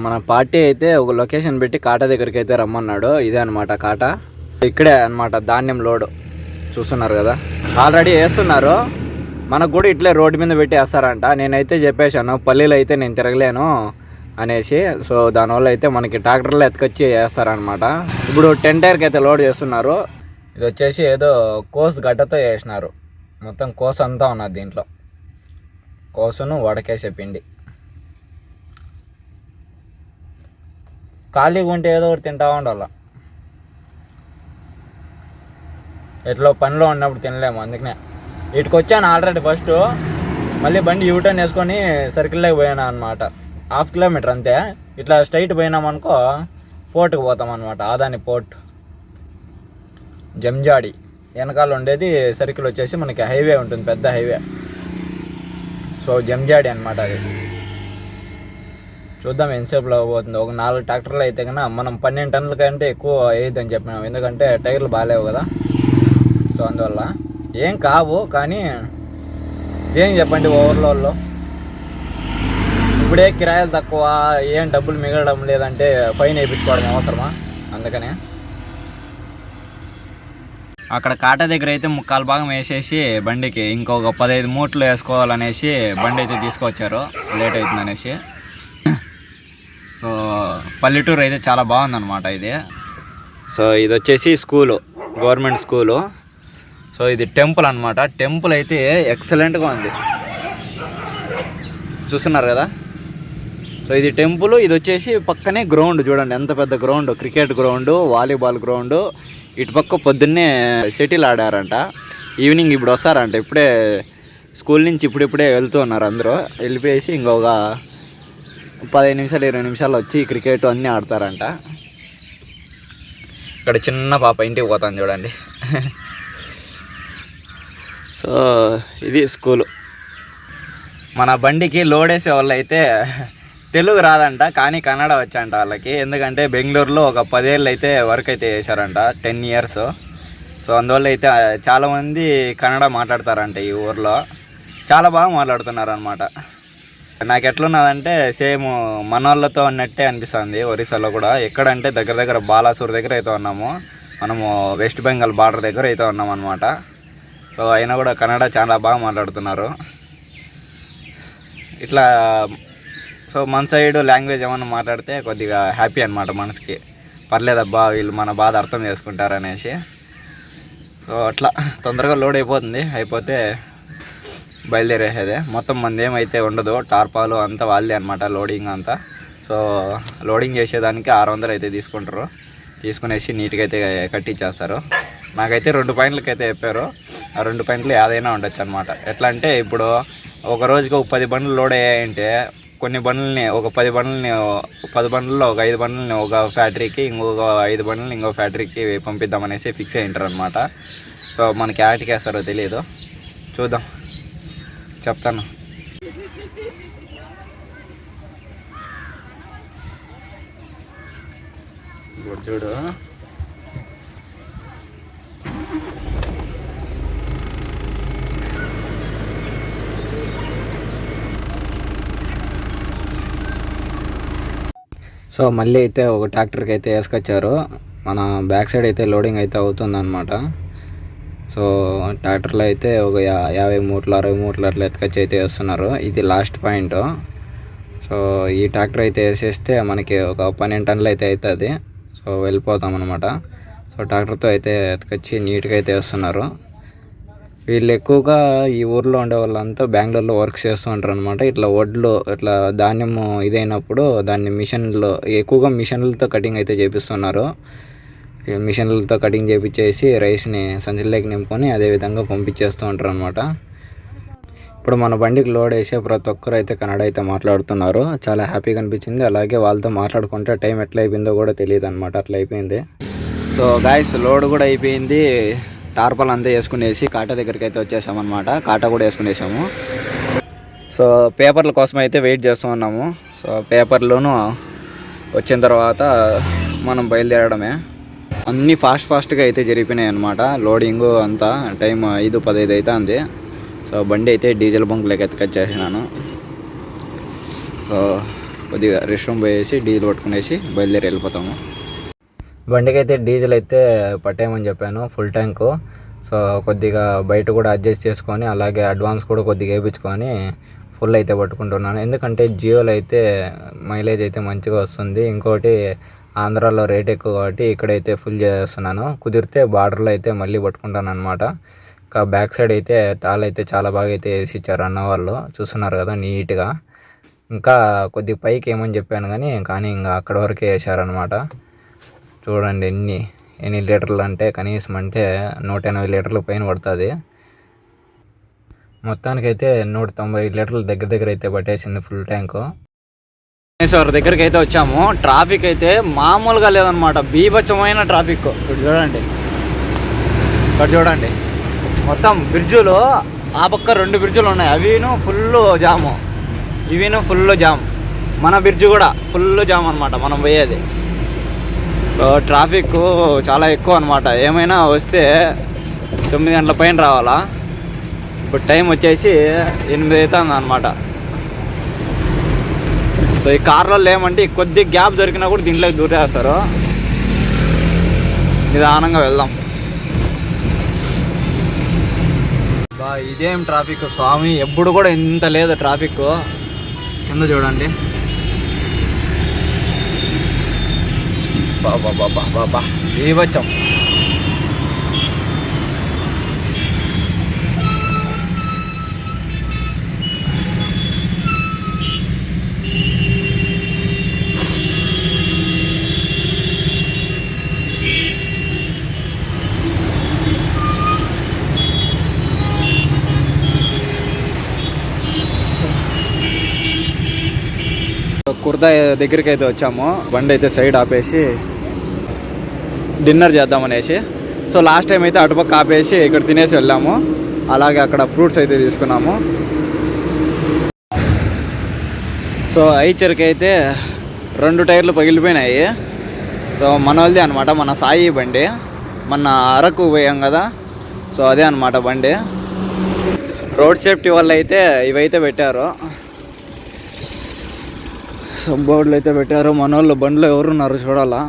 మన పార్టీ అయితే ఒక లొకేషన్ పెట్టి కాటా దగ్గరికి అయితే రమ్మన్నాడు. ఇదే అనమాట కాటా, ఇక్కడే అనమాట ధాన్యం లోడు చూస్తున్నారు కదా, ఆల్రెడీ వేస్తున్నారు. మనకు కూడా ఇట్లే రోడ్డు మీద పెట్టి వేస్తారంట. నేనైతే చెప్పేశాను పల్లీలు అయితే నేను తిరగలేను అనేసి. సో దానివల్ల అయితే మనకి ట్రాక్టర్లో ఎత్తుకొచ్చి వేస్తారనమాట. ఇప్పుడు 10 టైర్కి అయితే లోడ్ చేస్తున్నారు. ఇది వచ్చేసి ఏదో కోస్ గడ్డతో వేసినారు. మొత్తం కోస్ అంతా ఉన్నది దీంట్లో, కోసును వడకేసే పిండి. ఖాళీగా ఉంటే ఏదో ఒకటి తింటా ఉండాల, ఎట్లా పనిలో ఉన్నప్పుడు తినలేము. అందుకనే ఇటుకు వచ్చాను ఆల్రెడీ. ఫస్ట్ మళ్ళీ బండి యూటర్న్ వేసుకొని సర్కిల్లోకి పోయాను అనమాట. 1/2 కిలోమీటర్ అంతే. ఇట్లా స్ట్రైట్ పోయినామనుకో పోర్టుకు పోతాం అనమాట. ఆదాని పోర్ట్, జంజాడి వెనకాల ఉండేది సర్కిల్ వచ్చేసి మనకి హైవే ఉంటుంది, పెద్ద హైవే. సో జంజాడి అనమాట అది. చూద్దాం ఎంతసేపులో పోతుంది. ఒక 4 ట్రాక్టర్లు అయితే కన్నా మనం 12 టన్నుల కంటే ఎక్కువ వేయద్దని చెప్పినాం, ఎందుకంటే టైర్లు బాగాలేవు కదా. సో అందువల్ల ఏం కావు. కానీ ఏం చెప్పండి, ఓవర్లోడ్లో ఇప్పుడే కిరాయిలు తక్కువ, ఏం డబ్బులు మిగలడం లేదంటే ఫైన్ వేయించుకోవడం అవసరమా? అందుకనే అక్కడ కాటా దగ్గర అయితే 3/4 భాగం వేసేసి బండికి ఇంకొక 15 మూట్లు వేసుకోవాలనేసి బండి అయితే తీసుకొచ్చారు, లేట్ అవుతుంది అనేసి. సో పల్లెటూరు అయితే చాలా బాగుందన్నమాట ఇది. సో ఇది వచ్చేసి స్కూలు, గవర్నమెంట్ స్కూలు. సో ఇది టెంపుల్ అనమాట. టెంపుల్ అయితే ఎక్సలెంట్గా ఉంది, చూస్తున్నారు కదా. సో ఇది టెంపుల్. ఇది వచ్చేసి పక్కనే గ్రౌండ్, చూడండి ఎంత పెద్ద ground, cricket ground, volleyball ground. ఇటుపక్క పొద్దున్నే షటిల్ ఆడారంట. ఈవినింగ్ ఇప్పుడు వస్తారంట. ఇప్పుడే స్కూల్ నుంచి ఇప్పుడిప్పుడే వెళ్తూ ఉన్నారు అందరూ. వెళ్ళిపోయేసి ఇంకొక 15 నిమిషాలు 20 నిమిషాలు వచ్చి క్రికెట్ అన్నీ ఆడతారంట. ఇక్కడ చిన్న పాప ఇంటికి పోతాను చూడండి. సో ఇది స్కూలు. మన బండికి లోడ్ వేసే వాళ్ళు అయితే తెలుగు రాదంట, కానీ కన్నడ వచ్చంట వాళ్ళకి. ఎందుకంటే బెంగళూరులో ఒక 10 ఏళ్ళు అయితే వర్క్ అయితే చేశారంట, 10 ఇయర్స్. సో అందువల్ల అయితే చాలామంది కన్నడ మాట్లాడతారంట ఈ ఊర్లో. చాలా బాగా మాట్లాడుతున్నారు అనమాట. నాకు ఎట్లున్నదంటే సేమ్ మన వాళ్ళతో ఉన్నట్టే అనిపిస్తుంది. ఒరిస్సాలో కూడా ఎక్కడంటే దగ్గర దగ్గర బాలాసూర్ దగ్గర అయితే ఉన్నాము మనము, వెస్ట్ బెంగాల్ బార్డర్ దగ్గర అయితే ఉన్నాం అనమాట. సో అయినా కూడా కన్నడ చాలా బాగా మాట్లాడుతున్నారు ఇట్లా. సో మన సైడ్ లాంగ్వేజ్ ఏమన్నా మాట్లాడితే కొద్దిగా హ్యాపీ అనమాట మనసుకి. పర్లేదబ్బా వీళ్ళు మన బాధ అర్థం చేసుకుంటారు అనేసి. సో అట్లా తొందరగా లోడ్ అయిపోతుంది. అయిపోతే బయలుదేరేసేదే. మొత్తం మంది ఏమైతే ఉండదు, టార్పాలు అంతా వాళ్ళే అనమాట లోడింగ్ అంతా. సో లోడింగ్ చేసేదానికి 600 అయితే తీసుకుంటారు. తీసుకునేసి నీట్గా అయితే కట్టించేస్తారు. నాకైతే 2 పాయింట్లకి అయితే చెప్పారు. ఆ 2 పాయింట్లు ఏదైనా ఉండొచ్చు అనమాట. ఎట్లా అంటే ఇప్పుడు ఒక రోజుకి ఒక 10 బండ్లు లోడ్ అయ్యాయంటే కొన్ని బండ్లని, ఒక 10 బండ్లని, 10 బండ్లలో ఒక 5 బండ్లని ఒక ఫ్యాక్టరీకి, ఇంకొక 5 బండ్లని ఇంకో ఫ్యాక్టరీకి పంపిద్దామనేసి ఫిక్స్ అయ్యింటారు అనమాట. సో మనకి యాటికి వేస్తారో తెలియదు, చూద్దాం, చెప్తాను. చూడు సో మళ్ళీ అయితే ఒక ట్రాక్టర్కి అయితే వేసుకొచ్చారు. మన బ్యాక్ సైడ్ అయితే లోడింగ్ అయితే అవుతుందన్నమాట. సో ట్రాక్టర్లో అయితే ఒక 50 మూట్లు 60 మూట్లు అట్లా ఎత్తుకొచ్చి అయితే వేస్తున్నారు. ఇది లాస్ట్ పాయింట్. సో ఈ ట్రాక్టర్ అయితే వేసేస్తే మనకి ఒక 12 టన్నులు అయితే అవుతుంది. సో వెళ్ళిపోతాం అనమాట. సో ట్రాక్టర్తో అయితే ఎత్తుకొచ్చి నీట్గా అయితే వేస్తున్నారు. వీళ్ళు ఎక్కువగా ఈ ఊర్లో ఉండే వాళ్ళంతా బెంగళూరులో వర్క్ చేస్తూ ఉంటారు అనమాట. ఇట్లా వడ్లు ఇట్లా ధాన్యం ఇదైనప్పుడు దాన్ని మిషన్లో, ఎక్కువగా మిషన్లతో కటింగ్ అయితే చేపిస్తున్నారు. మిషన్లతో కటింగ్ చేపించేసి రైస్ని సంచుల్లోకి నింపుకొని అదేవిధంగా పంపించేస్తూ ఉంటారు అనమాట. ఇప్పుడు మన బండికి లోడ్ వేసే ప్రతి ఒక్కరు అయితే కన్నడ అయితే మాట్లాడుతున్నారు. చాలా హ్యాపీగా అనిపించింది. అలాగే వాళ్ళతో మాట్లాడుకుంటే టైం ఎట్లా అయిపోయిందో కూడా తెలియదు అనమాట. అట్లా అయిపోయింది. సో గాయస్ లోడ్ కూడా అయిపోయింది. టార్పాలు అంతా వేసుకునేసి కాటా దగ్గరికి అయితే వచ్చేసామన్నమాట. కాటా కూడా వేసుకునేసాము. సో పేపర్ల కోసం అయితే వెయిట్ చేస్తూ ఉన్నాము. సో పేపర్లోనూ వచ్చిన తర్వాత మనం బయలుదేరడమే. అన్నీ ఫాస్ట్గా అయితే జరిగిపోయినాయి అనమాట. లోడింగు అంతా టైం 5:15 అవుతుంది. సో బండి అయితే డీజిల్ బంక్లోకి ఎత్తుకొచ్చేసినాను. సో కొద్దిగా రెస్ట్ రూమ్ పోయేసి డీజిల్ పట్టుకునేసి బయలుదేరి వెళ్ళిపోతాము. బండికి అయితే డీజిల్ అయితే పట్టేయమని చెప్పాను, ఫుల్ ట్యాంకు. సో కొద్దిగా బయట కూడా అడ్జస్ట్ చేసుకొని అలాగే అడ్వాన్స్ కూడా కొద్దిగా వేయించుకొని ఫుల్ అయితే పట్టుకుంటున్నాను. ఎందుకంటే జియోలో అయితే మైలేజ్ అయితే మంచిగా వస్తుంది. ఇంకోటి ఆంధ్రాలో రేట్ ఎక్కువ కాబట్టి ఇక్కడైతే ఫుల్ చేస్తున్నాను. కుదిరితే బార్డర్లో అయితే మళ్ళీ పట్టుకుంటాను అనమాట. ఇంకా బ్యాక్ సైడ్ అయితే తాళైతే చాలా బాగా అయితే వేసి ఇచ్చారు అన్న వాళ్ళు, చూస్తున్నారు కదా నీట్గా. ఇంకా కొద్దిగా పైకి ఏమని చెప్పాను కానీ ఇంకా అక్కడ వరకే వేసారనమాట. చూడండి ఎన్ని లీటర్లు అంటే కనీసం అంటే 180 లీటర్ల పైన పడుతుంది. మొత్తానికైతే 190 లీటర్ల దగ్గర అయితే పట్టేసింది ఫుల్ ట్యాంకు. వారి దగ్గరికి అయితే వచ్చాము. ట్రాఫిక్ అయితే మామూలుగా లేదనమాట, బీభత్సమైన ట్రాఫిక్. ఇక్కడ చూడండి మొత్తం బ్రిడ్జులు, ఆ పక్క 2 బ్రిడ్జులు ఉన్నాయి, అవిను ఫుల్ జాము, ఇవిను ఫుల్ జామ్. మన బ్రిడ్జ్ కూడా ఫుల్ జామ్ అనమాట మనం పోయేది. సో ట్రాఫిక్ చాలా ఎక్కువ అనమాట. ఏమైనా వస్తే 9 గంటల పైన రావాలా. ఇప్పుడు టైం వచ్చేసి 8 అవుతుంది అనమాట. సో ఈ కార్లలో ఏమంటే కొద్ది గ్యాప్ దొరికినా కూడా దీంట్లోకి దూరేస్తారు. నిదానంగా వెళ్దాం. ఇదేం ట్రాఫిక్ స్వామి, ఎప్పుడు కూడా ఇంత లేదు ట్రాఫిక్. కింద చూడండి, బాబా బీభత్సం. కుర్దా దగ్గరికి అయితే వచ్చాము. బండి అయితే సైడ్ ఆపేసి డిన్నర్ చేద్దామనేసి. సో లాస్ట్ టైం అయితే అటుపక్క ఆపేసి ఇక్కడ తినేసి వెళ్ళాము. అలాగే అక్కడ ఫ్రూట్స్ అయితే తీసుకున్నాము. సో ఐచర్కి అయితే 2 టైర్లు పగిలిపోయినాయి. సో మన వాళ్ళది అనమాట, మన సాయి బండి. మన అరకు పోయాం కదా, సో అదే అనమాట బండి. రోడ్ సేఫ్టీ వల్ల అయితే ఇవైతే పెట్టారు, బోర్డులు అయితే పెట్టారు. మన వాళ్ళు బండ్లో ఎవరున్నారు చూడాలా.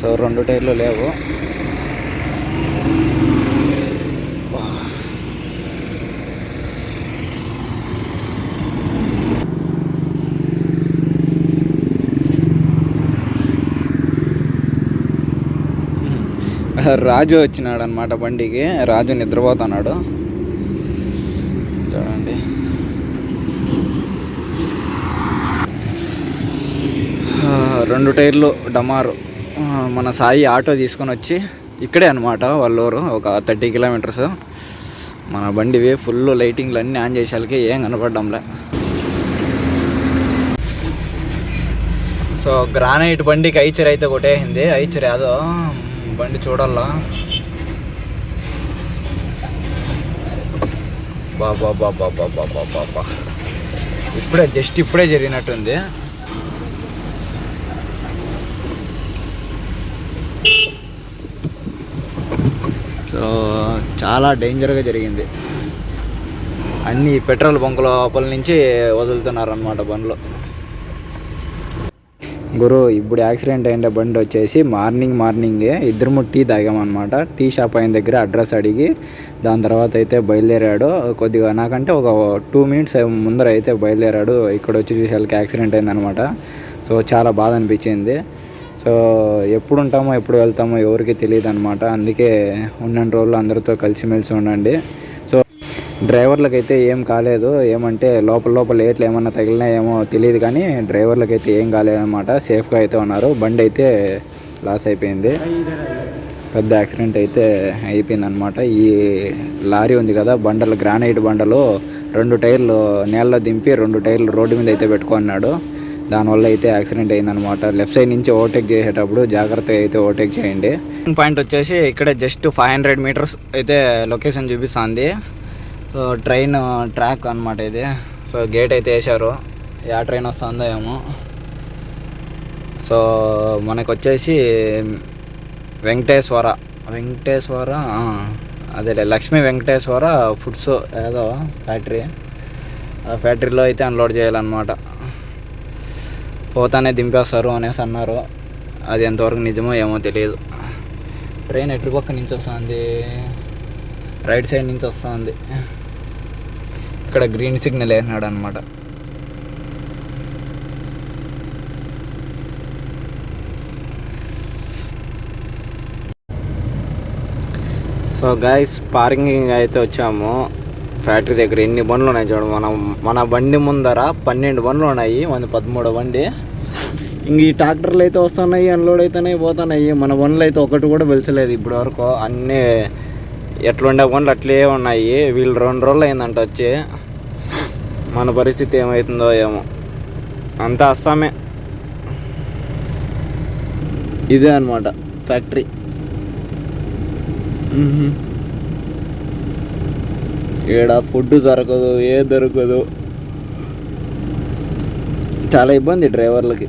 సో 2 టైర్లు లేవు. రాజు వచ్చినాడు అనమాట బండికి. రాజు నిద్రపోతున్నాడు చూడండి. రెండు టైర్లు డమారు. మన సాయి ఆటో తీసుకొని వచ్చి ఇక్కడే అనమాట వాళ్ళ ఊరు, ఒక 30 కిలోమీటర్స్. మన బండివి ఫుల్ లైటింగ్లు అన్నీ ఆన్ చేసేళ్ళకి ఏం కనపడ్డంలే. సో గ్రానైట్ బండికి ఐచర్ అయితే కొట్టేసింది. ఐచర్ యాదో బండి చూడాలా. బాబా ఇప్పుడే జరిగినట్టుంది. సో చాలా డేంజర్గా జరిగింది. అన్ని పెట్రోల్ బంక్ లోపల నుంచి వదులుతున్నారు అన్నమాట బండ్లు. గురు ఇప్పుడు యాక్సిడెంట్ అయిన బండి వచ్చేసి మార్నింగే ఇద్దరు టీ తాగామన్నమాట. టీ షాప్ అయిన దగ్గర అడ్రస్ అడిగి దాని తర్వాత అయితే బయలుదేరాడు. కొద్దిగా నాకంటే ఒక 2 మినిట్స్ ముందర అయితే బయలుదేరాడు. ఇక్కడ వచ్చి చూసేళ్ళకి యాక్సిడెంట్ అయిందనమాట. సో చాలా బాధ అనిపించింది. సో ఎప్పుడు ఉంటామో ఎప్పుడు వెళ్తామో ఎవరికి తెలియదు అనమాట. అందుకే ఉన్న రోజులు అందరితో కలిసిమెలిసి ఉండండి. సో డ్రైవర్లకైతే ఏం కాలేదు. ఏమంటే లోపల ఏట్లు ఏమన్నా తగిలినా ఏమో తెలియదు, కానీ డ్రైవర్లకైతే ఏం కాలేదన్నమాట. సేఫ్గా అయితే ఉన్నారు. బండి అయితే లాస్ అయిపోయింది. పెద్ద యాక్సిడెంట్ అయితే అయిపోయింది అనమాట. ఈ లారీ ఉంది కదా, బండలు గ్రానైట్ బండలు 2 టైర్లు నేలలో దింపి 2 టైర్లు రోడ్డు మీద అయితే పెట్టుకున్నాడు. దానివల్ల అయితే యాక్సిడెంట్ అయిందనమాట. లెఫ్ట్ సైడ్ నుంచి ఓవర్టేక్ చేసేటప్పుడు జాగ్రత్తగా అయితే ఓవర్టేక్ చేయండి. పాయింట్ వచ్చేసి ఇక్కడ జస్ట్ 500 మీటర్స్ అయితే లొకేషన్ చూపిస్తుంది. సో ట్రైన్ ట్రాక్ అనమాట ఇది. సో గేట్ అయితే వేశారు. ఏ ట్రైన్ వస్తుందో ఏమో. సో మనకు వచ్చేసి వెంకటేశ్వర వెంకటేశ్వర అదే లక్ష్మీ వెంకటేశ్వర ఫుడ్స్ ఏదో ఫ్యాక్టరీ. ఆ ఫ్యాక్టరీలో అయితే అన్లోడ్ చేయాలన్నమాట. పోతానే దింపేస్తారు అనేసి అన్నారు. అది ఎంతవరకు నిజమో ఏమో తెలియదు. ట్రైన్ ఎటు పక్క నుంచి వస్తుంది, రైట్ సైడ్ నుంచి వస్తుంది. ఇక్కడ గ్రీన్ సిగ్నల్ వేసినాడు అనమాట. సో గైస్, పార్కింగ్ అయితే వచ్చాము ఫ్యాక్టరీ దగ్గర. ఎన్ని బండ్లు ఉన్నాయి చూడ, మన బండి ముందర 12 బండ్లు ఉన్నాయి, మన 13వ బండి. ఇంక ఈ ట్రాక్టర్లు అయితే వస్తున్నాయి, అన్లోడ్ అయితేనే పోతున్నాయి. మన బండ్లు అయితే ఒకటి కూడా వెళ్చలేదు ఇప్పటి వరకు. అన్నీ ఎట్లుండే బండ్లు అట్లే ఉన్నాయి. వీళ్ళు 2 రోజులు అయిందంట వచ్చి. మన పరిస్థితి ఏమవుతుందో ఏమో. అంతా అస్సామే. ఇదే అనమాట ఫ్యాక్టరీ. ఈడ ఫుడ్ దొరకదు, ఏ దొరకదు. చాలా ఇబ్బంది డ్రైవర్లకి.